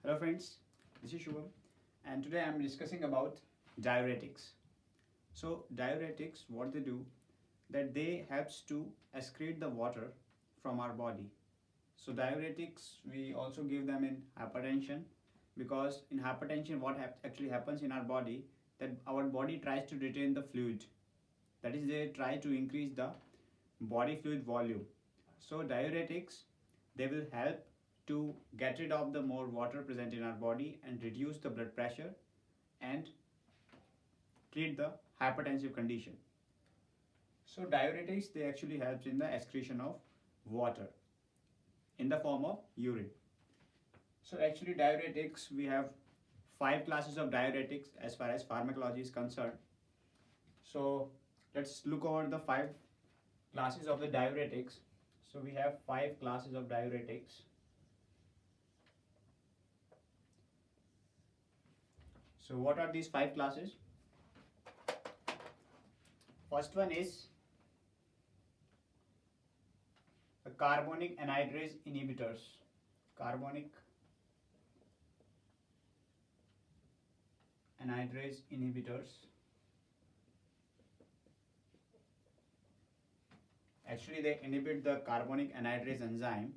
Hello friends, this is Shubham and today I am discussing about diuretics. So diuretics, what they do, that they helps to excrete the water from our body. So diuretics we also give them in hypertension, because in hypertension what actually happens in our body, that our body tries to retain the fluid, that is they try to increase the body fluid volume. So diuretics, they will help to get rid of the more water present in our body and reduce the blood pressure and treat the hypertensive condition. So diuretics, they actually helps in the excretion of water in the form of urine. So actually diuretics, we have 5 classes of diuretics as far as pharmacology is concerned. So let's look over the 5 classes of the diuretics. So we have 5 classes of diuretics. So what are these 5 classes? First one is the carbonic anhydrase inhibitors. Carbonic anhydrase inhibitors. Actually, they inhibit the carbonic anhydrase enzyme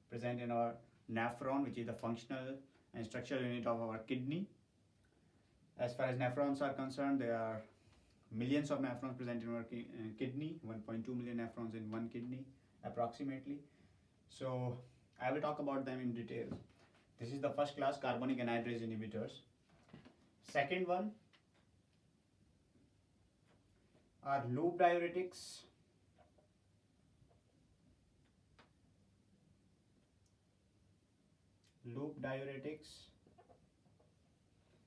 present in our nephron, which is the functional and structural unit of our kidney. As far as nephrons are concerned, there are millions of nephrons present in our kidney, 1.2 million nephrons in one kidney approximately. So I will talk about them in detail. This is the first class, carbonic anhydrase inhibitors. Second one are loop diuretics. Loop diuretics,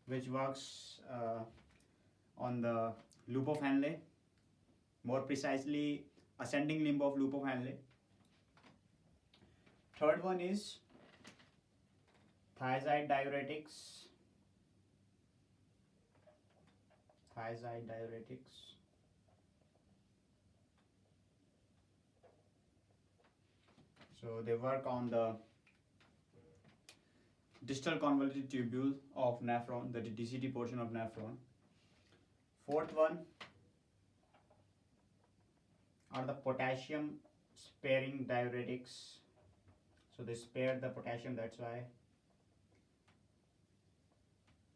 which works on the loop of Henle, more precisely ascending limb of loop of Henle. Third one is thiazide diuretics. Thiazide diuretics. So they work on the distal convoluted tubule of nephron, the DCT portion of nephron. Fourth one are the potassium sparing diuretics. So they spare the potassium, that's why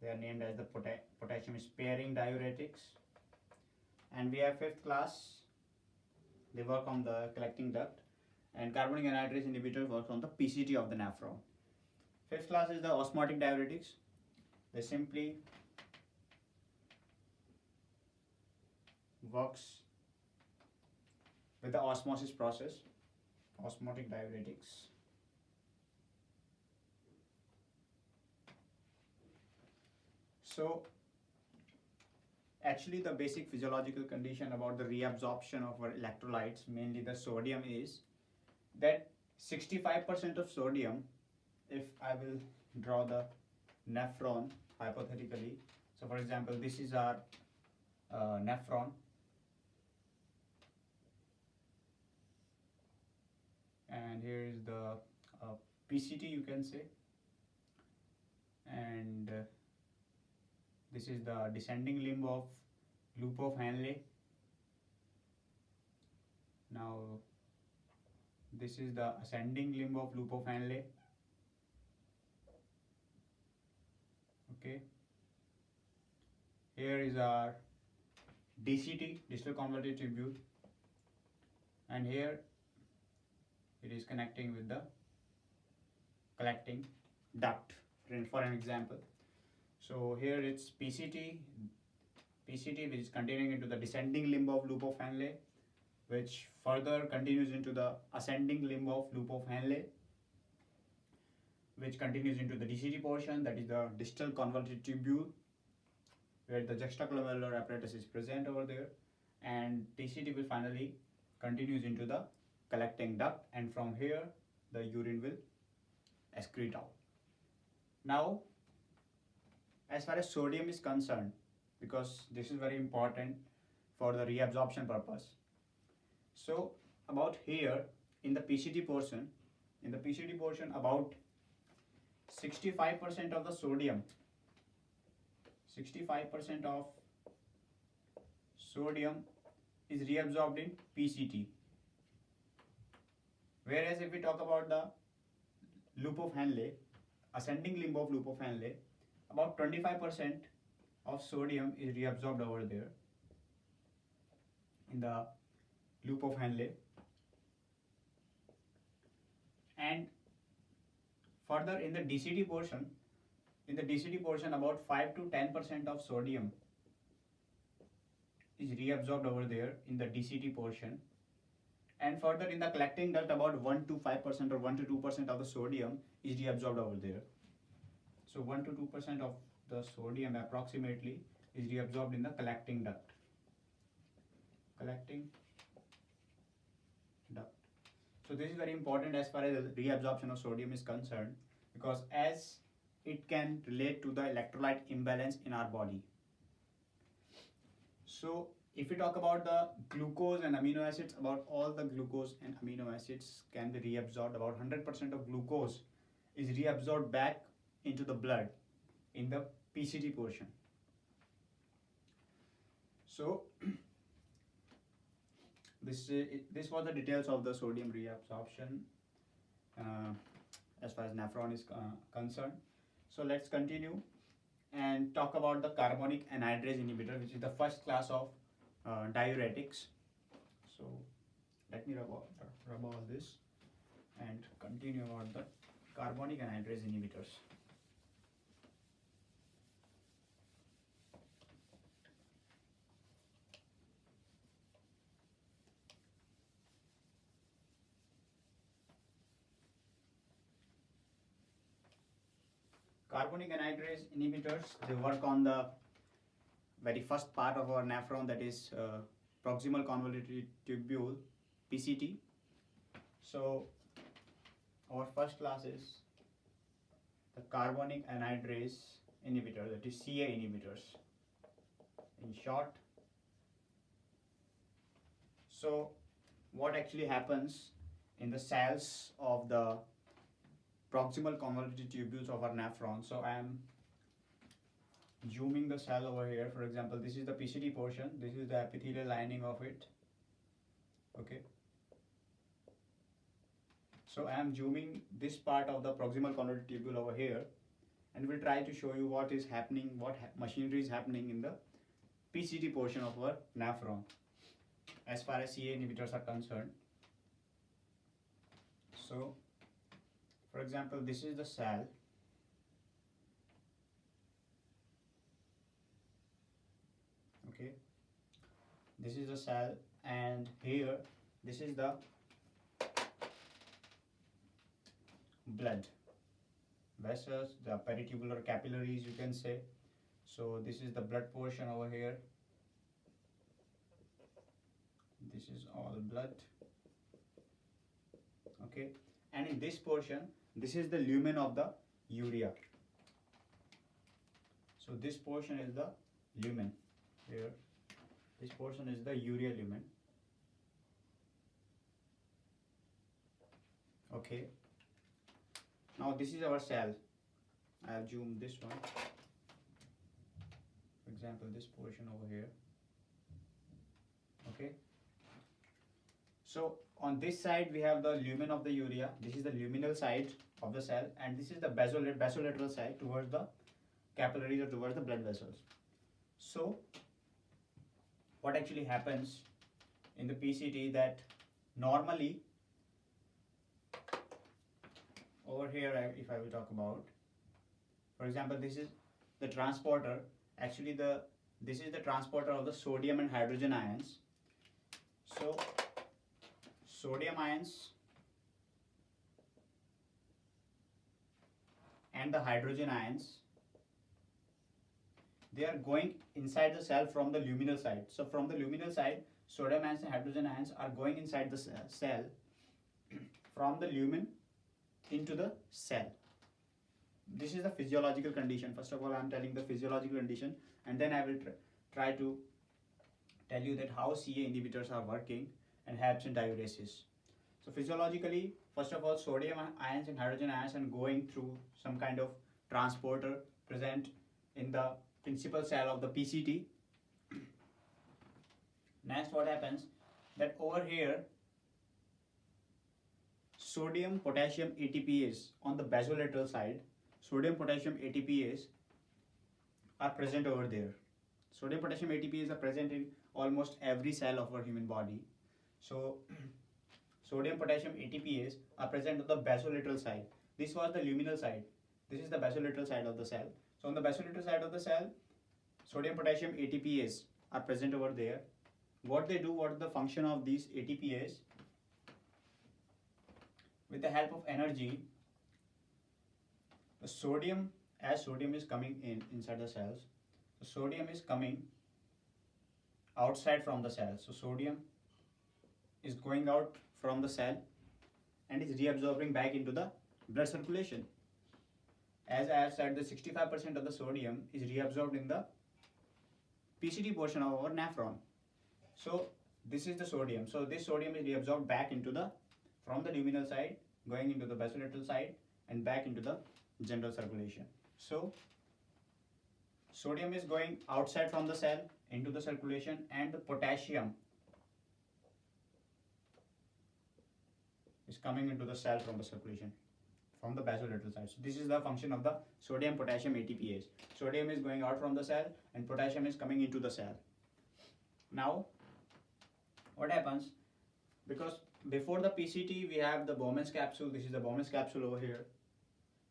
they are named as the potassium sparing diuretics. And we have fifth class, they work on the collecting duct, and carbonic anhydrase inhibitor works on the PCT of the nephron. Fifth class is the osmotic diuretics. They simply works with the osmosis process, osmotic diuretics. So actually the basic physiological condition about the reabsorption of our electrolytes, mainly the sodium, is that 65% of sodium, if I will draw the nephron hypothetically, so for example this is our nephron, and here is the PCT, you can say, and this is the descending limb of loop of Henle. Now this is the ascending limb of loop of Henle. Okay, here is our DCT, distal convoluted tubule, and here it is connecting with the collecting duct, for an example. So here it's PCT which is continuing into the descending limb of loop of Henle, which further continues into the ascending limb of loop of Henle, which continues into the DCT portion, that is the distal convoluted tubule, where the juxtaglomerular apparatus is present over there, and DCT will finally continues into the collecting duct, and from here the urine will excrete out. Now as far as sodium is concerned, because this is very important for the reabsorption purpose, so about here in the PCT portion, about 65% of the sodium, 65% of sodium is reabsorbed in PCT. Whereas if we talk about the loop of Henle, ascending limb of loop of Henle, about 25% of sodium is reabsorbed over there in the loop of Henle. And further in the DCT portion, about 5 to 10% of sodium is reabsorbed over there in the DCT portion. And further in the collecting duct, about 1 to 5% or 1 to 2% of the sodium is reabsorbed over there. So 1 to 2% of the sodium approximately is reabsorbed in the collecting duct. So this is very important as far as reabsorption of sodium is concerned, because as it can relate to the electrolyte imbalance in our body. So if we talk about the glucose and amino acids, about all the glucose and amino acids can be reabsorbed. About 100% of glucose is reabsorbed back into the blood in the PCT portion. So this was the details of the sodium reabsorption as far as nephron is concerned. So let's continue and talk about the carbonic anhydrase inhibitor, which is the first class of diuretics. So let me rub all this and continue about the carbonic anhydrase inhibitors. Carbonic anhydrase inhibitors, they work on the very first part of our nephron, that is proximal convoluted tubule, PCT. So our first class is the carbonic anhydrase inhibitor, that is CA inhibitors in short. So what actually happens in the cells of the proximal convoluted tubules of our nephron? So I am zooming the cell over here. For example, this is the PCT portion, this is the epithelial lining of it. Okay. So I am zooming this part of the proximal convoluted tubule over here, and we'll try to show you what is happening, what machinery is happening in the PCT portion of our nephron as far as CA inhibitors are concerned. So for example, this is the cell. Okay, this is the cell, and here this is the blood vessels, the peritubular capillaries, you can say. So this is the blood portion over here. This is all blood. Okay, and in this portion, this is the lumen of the urea. So this portion is the lumen here. This portion is the urea lumen. Okay. Now this is our cell. I have zoomed this one. For example, this portion over here. Okay. So on this side we have the lumen of the urea. This is the luminal side of the cell, and this is the basolateral side towards the capillaries or towards the blood vessels. So what actually happens in the PCT, that normally over here, if I will talk about, for example, this is the transporter. Actually this is the transporter of the sodium and hydrogen ions. So sodium ions and the hydrogen ions, they are going inside the cell from the luminal side. So from the luminal side, sodium ions and hydrogen ions are going inside the cell from the lumen into the cell. This is the physiological condition. First of all, I am telling the physiological condition, and then I will try to tell you that how CA inhibitors are working and helps in diuresis. So physiologically, first of all, sodium ions and hydrogen ions are going through some kind of transporter present in the principal cell of the PCT. Next, what happens that over here, sodium potassium ATPase on the basolateral side, sodium potassium ATPase are present over there. Sodium potassium ATPase are present in almost every cell of our human body. So sodium potassium ATPase are present on the basolateral side. This was the luminal side. This is the basolateral side of the cell. So on the basolateral side of the cell, sodium potassium ATPase are present over there. What they do, what is the function of these ATPase? With the help of energy, the sodium, as sodium is coming inside the cells, the sodium is coming outside from the cell. So sodium is going out from the cell and is reabsorbing back into the blood circulation. As I have said, the 65% of the sodium is reabsorbed in the PCT portion of our nephron. So this is the sodium. So this sodium is reabsorbed back into the, from the luminal side, going into the basolateral side and back into the general circulation. So sodium is going outside from the cell into the circulation, and the potassium is coming into the cell from the circulation, from the basolateral side. So this is the function of the sodium potassium ATPase. Sodium is going out from the cell and potassium is coming into the cell. Now what happens, because before the PCT we have the Bowman's capsule. This is the Bowman's capsule over here.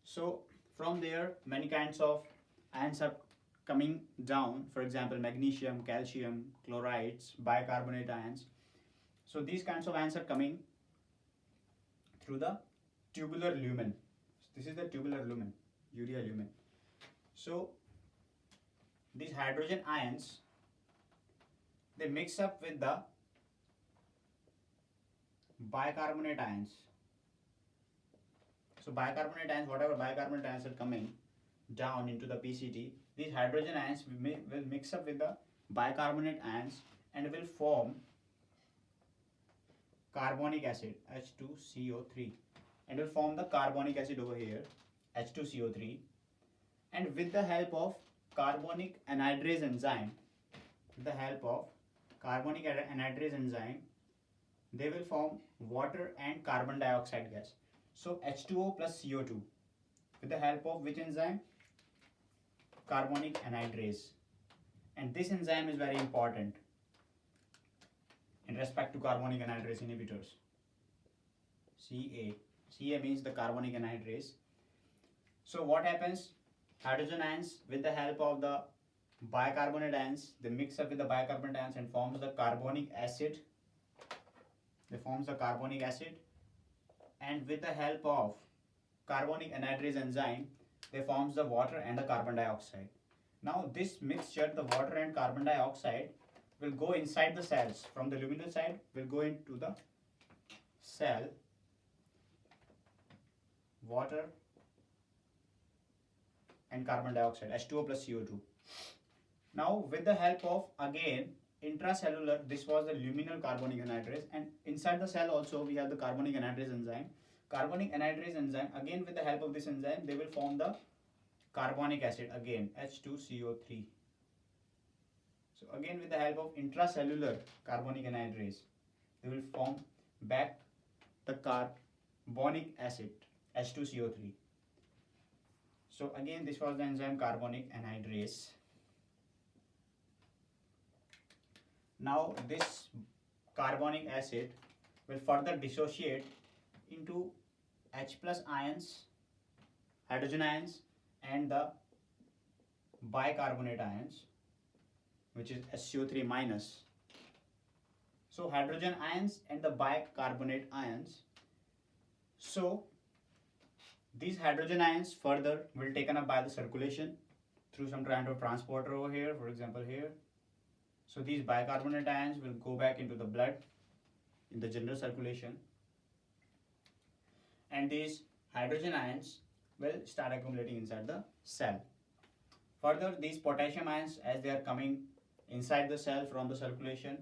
So from there many kinds of ions are coming down, for example magnesium, calcium, chlorides, bicarbonate ions. So these kinds of ions are coming through the tubular lumen. This is the tubular lumen, urea lumen. So these hydrogen ions, they mix up with the bicarbonate ions. So bicarbonate ions, whatever bicarbonate ions are coming down into the PCT, these hydrogen ions will mix up with the bicarbonate ions and will form carbonic acid, H2CO3, and will form the carbonic acid over here, H2CO3, and with the help of carbonic anhydrase enzyme, they will form water and carbon dioxide gas. So H2O plus CO2, with the help of which enzyme? Carbonic anhydrase. And this enzyme is very important in respect to carbonic anhydrase inhibitors. Ca means the carbonic anhydrase. So what happens? Hydrogen ions, with the help of the bicarbonate ions, they mix up with the bicarbonate ions and forms the carbonic acid. And with the help of carbonic anhydrase enzyme, they forms the water and the carbon dioxide. Now this mixture, the water and carbon dioxide, will go inside the cells. From the luminal side will go into the cell, water and carbon dioxide, H2O plus CO2. Now with the help of again intracellular, this was the luminal carbonic anhydrase, and inside the cell also we have the carbonic anhydrase enzyme. Carbonic anhydrase enzyme, again with the help of this enzyme, they will form the carbonic acid, again H2CO3. So again with the help of intracellular carbonic anhydrase, they will form back the carbonic acid, H2CO3. So again this was the enzyme carbonic anhydrase. Now this carbonic acid will further dissociate into H plus ions, hydrogen ions, and the bicarbonate ions, which is SCO3 minus. So hydrogen ions and the bicarbonate ions. So these hydrogen ions further will be taken up by the circulation through some kind of transporter over here, for example here. So these bicarbonate ions will go back into the blood in the general circulation, and these hydrogen ions will start accumulating inside the cell. Further, these potassium ions, as they are coming inside the cell from the circulation,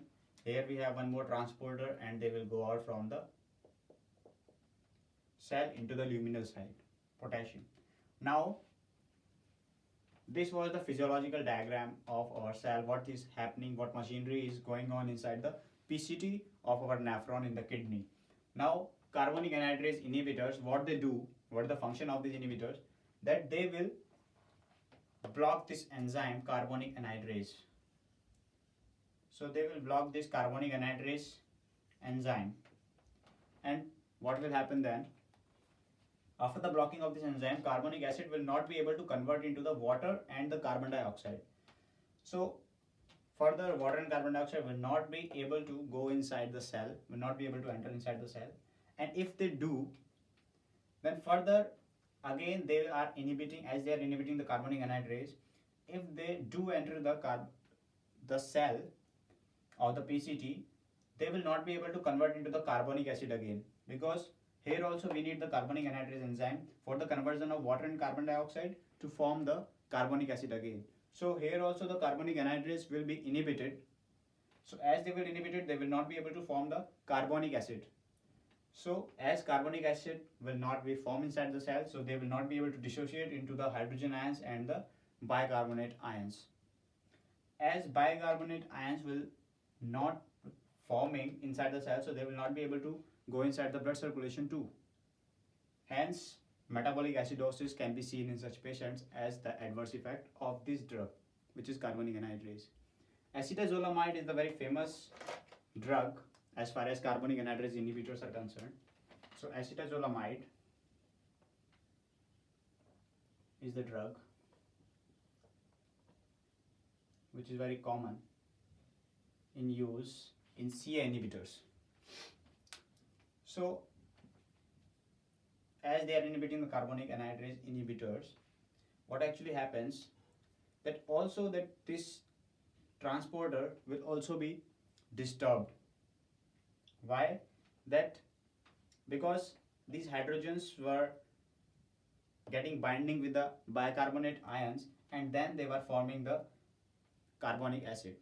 here we have one more transporter and they will go out from the cell into the luminal side, potassium. Now, this was the physiological diagram of our cell, what is happening, what machinery is going on inside the PCT of our nephron in the kidney. Now, carbonic anhydrase inhibitors, what they do, what is the function of these inhibitors, that they will block this enzyme carbonic anhydrase. So they will block this carbonic anhydrase enzyme, and what will happen then? After the blocking of this enzyme, carbonic acid will not be able to convert into the water and the carbon dioxide. So further, water and carbon dioxide will not be able to go inside the cell, will not be able to enter inside the cell. And if they do, then further again they are inhibiting, as they are inhibiting the carbonic anhydrase, if they do enter the cell or the PCT, they will not be able to convert into the carbonic acid again, because here also we need the carbonic anhydrase enzyme for the conversion of water and carbon dioxide to form the carbonic acid again. So here also the carbonic anhydrase will be inhibited. So as they will inhibit it, they will not be able to form the carbonic acid. So as carbonic acid will not be formed inside the cell, so they will not be able to dissociate into the hydrogen ions and the bicarbonate ions. As bicarbonate ions will not forming inside the cell, so they will not be able to go inside the blood circulation too. Hence, metabolic acidosis can be seen in such patients as the adverse effect of this drug, which is carbonic anhydrase. Acetazolamide is the very famous drug as far as carbonic anhydrase inhibitors are concerned. So acetazolamide is the drug which is very common in use in CA inhibitors. So as they are inhibiting the carbonic anhydrase inhibitors, what actually happens, that also that this transporter will also be disturbed. Why? That because these hydrogens were getting binding with the bicarbonate ions, and then they were forming the carbonic acid.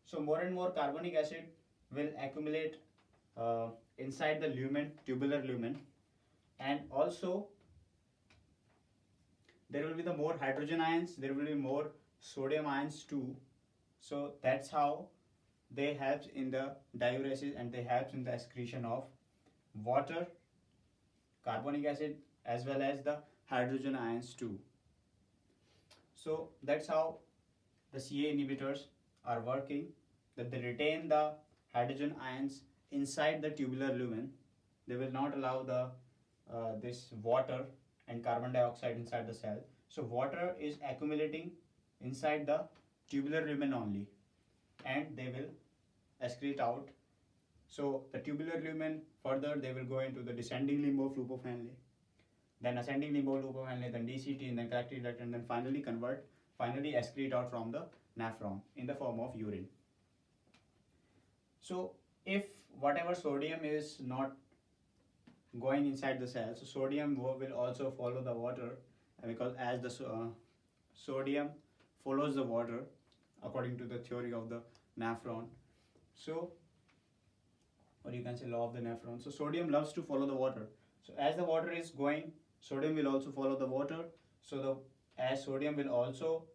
So more and more carbonic acid will accumulate inside the lumen, tubular lumen, and also there will be the more hydrogen ions, there will be more sodium ions too. So that's how they help in the diuresis, and they help in the excretion of water, carbonic acid, as well as the hydrogen ions too. So that's how the CA inhibitors are working, that they retain the hydrogen ions inside the tubular lumen. They will not allow the this water and carbon dioxide inside the cell. So water is accumulating inside the tubular lumen only, and they will excrete out. So the tubular lumen, further they will go into the descending limb of loop of Henle, then ascending limb of loop of Henle, then DCT, and then collective duct, and then finally excrete out from the nephron in the form of urine. So if whatever sodium is not going inside the cell, so sodium will also follow the water, because as the sodium follows the water according to the theory of the nephron. So, or you can say law of the nephron. So sodium loves to follow the water. So as the water is going, sodium will also follow the water. So as sodium will also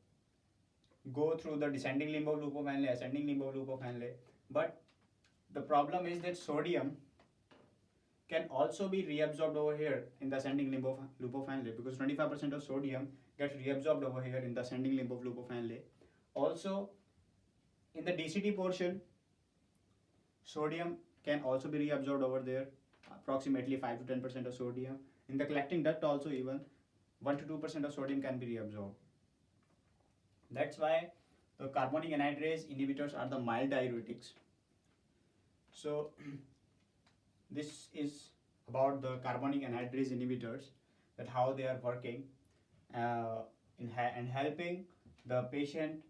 go through the descending limb of loop of Henle, ascending limb of loop of Henle. But the problem is that sodium can also be reabsorbed over here in the ascending limb of loop of Henle, because 25% of sodium gets reabsorbed over here in the ascending limb of loop of Henle. Also, in the DCT portion, sodium can also be reabsorbed over there, approximately 5 to 10% of sodium. In the collecting duct also, even 1 to 2% of sodium can be reabsorbed. That's why the carbonic anhydrase inhibitors are the mild diuretics. So this is about the carbonic anhydrase inhibitors, that how they are working and helping the patient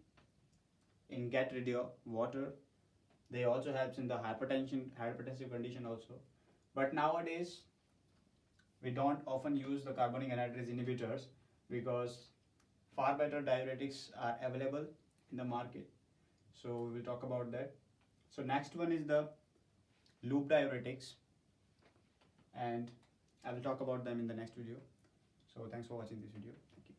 in get rid of water. They also helps in the hypertensive condition also. But nowadays we don't often use the carbonic anhydrase inhibitors, because far better diuretics are available in the market. So we will talk about that. So next one is the loop diuretics, and I will talk about them in the next video. So thanks for watching this video. Thank you.